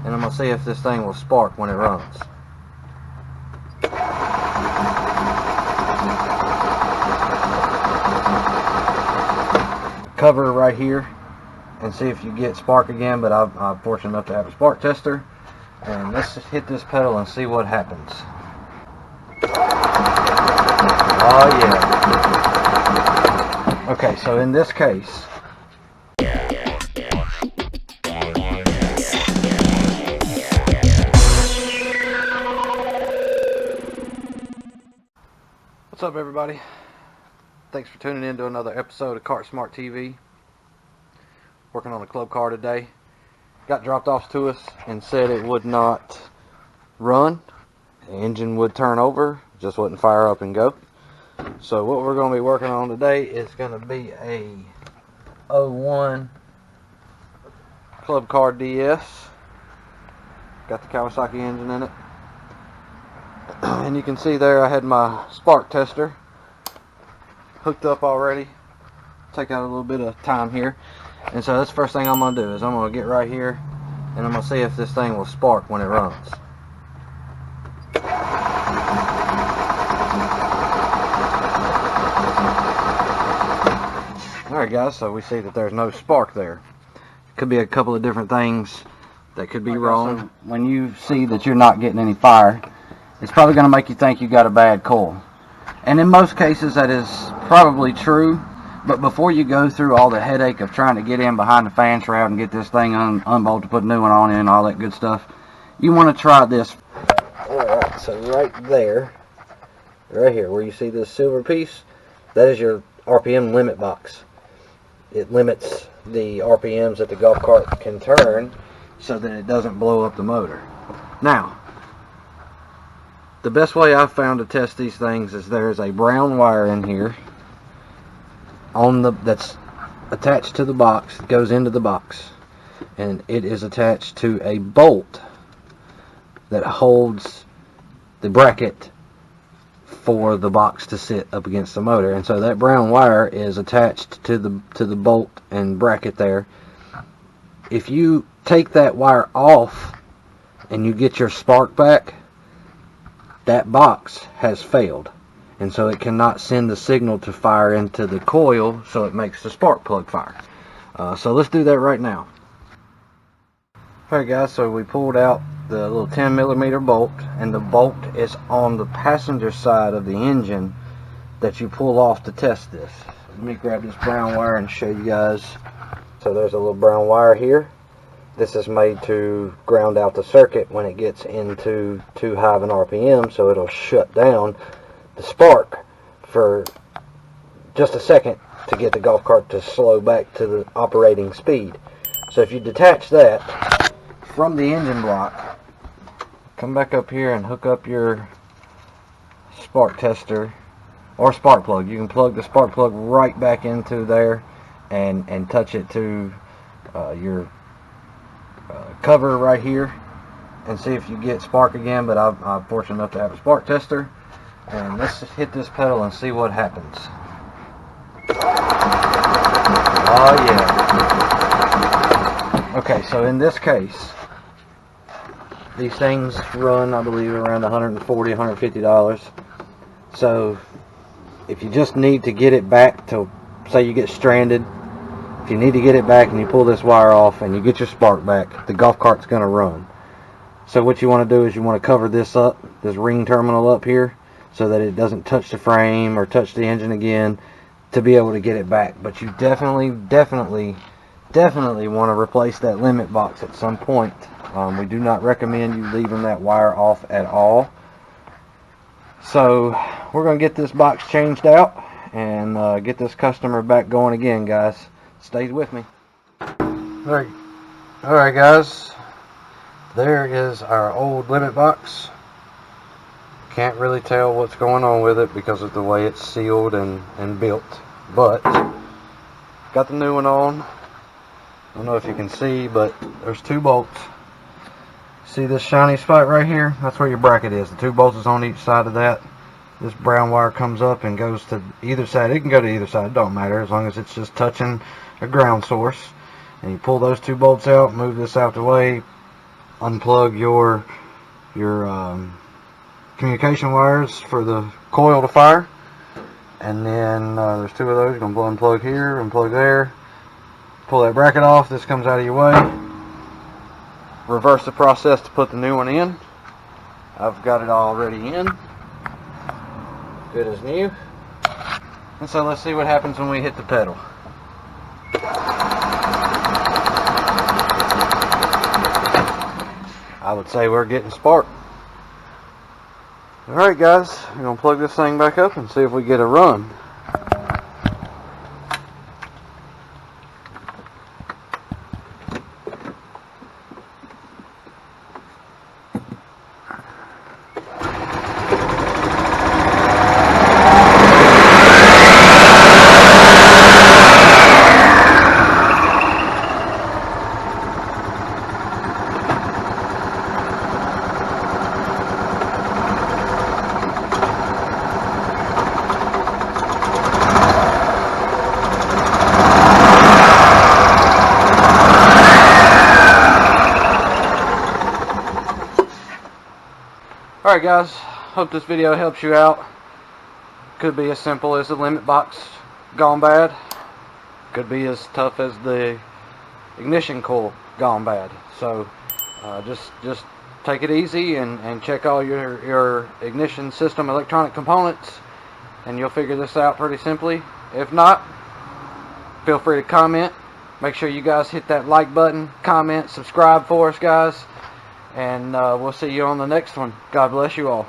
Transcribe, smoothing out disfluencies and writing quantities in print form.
and I'm going to see if this thing will spark when it runs. Cover right here and see if you get spark again, but I'm fortunate enough to have a spark tester, and let's just hit this pedal and see what happens. Oh yeah. Okay, so in this case, what's up everybody? Thanks for tuning in to another episode of Kart Smart TV. Working on a club car today. Got dropped off to us and said it would not run. The engine would turn over, just wouldn't fire up and go. So what we're going to be working on today is going to be a 01 Club Car DS. Got the Kawasaki engine in it. And you can see there I had my spark tester hooked up already. Take out a little bit of time here. And so that's the first thing I'm going to do is I'm going to get right here and I'm going to see if this thing will spark when it runs. Alright guys, so we see that there's no spark there. Could be a couple of different things that could be wrong. So when you see that you're not getting any fire, it's probably going to make you think you got a bad coil. And in most cases that is probably true, but before you go through all the headache of trying to get in behind the fan shroud and get this thing unbolted, put a new one on and all that good stuff, you want to try this. Alright, so right there, right here where you see this silver piece, that is your RPM limit box. It limits the RPMs that the golf cart can turn so that it doesn't blow up the motor. Now, the best way I've found to test these things is there's a brown wire in here that's attached to the box. It goes into the box, and it is attached to a bolt that holds the bracket for the box to sit up against the motor. And so that brown wire is attached to the bolt and bracket there. If you take that wire off and you get your spark back, that box has failed, and so it cannot send the signal to fire into the coil, so it makes the spark plug fire. So let's do that right now. Alright guys, so we pulled out the little 10mm bolt, and the bolt is on the passenger side of the engine that you pull off to test this. Let me grab this brown wire and show you guys. So there's a little brown wire here. This is made to ground out the circuit when it gets into too high of an RPM, so it'll shut down the spark for just a second to get the golf cart to slow back to the operating speed. So if you detach that from the engine block, come back up here and hook up your spark tester or spark plug. You can plug the spark plug right back into there and touch it to your cover right here and see if you get spark again, but I'm fortunate enough to have a spark tester, and let's just hit this pedal and see what happens. Oh yeah. Okay, so in this case these things run, I believe, around $140, $150. So if you just need to get it back to, say you get stranded, if you need to get it back and you pull this wire off and you get your spark back, the golf cart's going to run. So what you want to do is you want to cover this up, this ring terminal up here, so that it doesn't touch the frame or touch the engine again, to be able to get it back. But you definitely want to replace that limit box at some point. We do not recommend you leaving that wire off at all. So we're going to get this box changed out and get this customer back going again, guys. Stay with me. Alright guys, there is our old limit box. Can't really tell what's going on with it because of the way it's sealed and built, but got the new one on. I don't know if you can see, but there's two bolts. See this shiny spot right here? That's where your bracket is. The two bolts is on each side of that. This brown wire comes up and goes to either side. It can go to either side, it don't matter, as long as it's just touching a ground source. And you pull those two bolts out, move this out the way, unplug your communication wires for the coil to fire, and then there's two of those. You're going to unplug here, unplug there, pull that bracket off. This comes out of your way. Reverse the process to put the new one in. I've got it already in, good as new. And so let's see what happens when we hit the pedal. I would say we're getting spark. Alright guys, we're going to plug this thing back up and see if we get a run. Alright guys, hope this video helps you out. Could be as simple as the limit box gone bad. Could be as tough as the ignition coil gone bad. So just take it easy and check all your ignition system electronic components, and you'll figure this out pretty simply. If not, feel free to comment. Make sure you guys hit that like button, comment, subscribe for us guys. And we'll see you on the next one. God bless you all.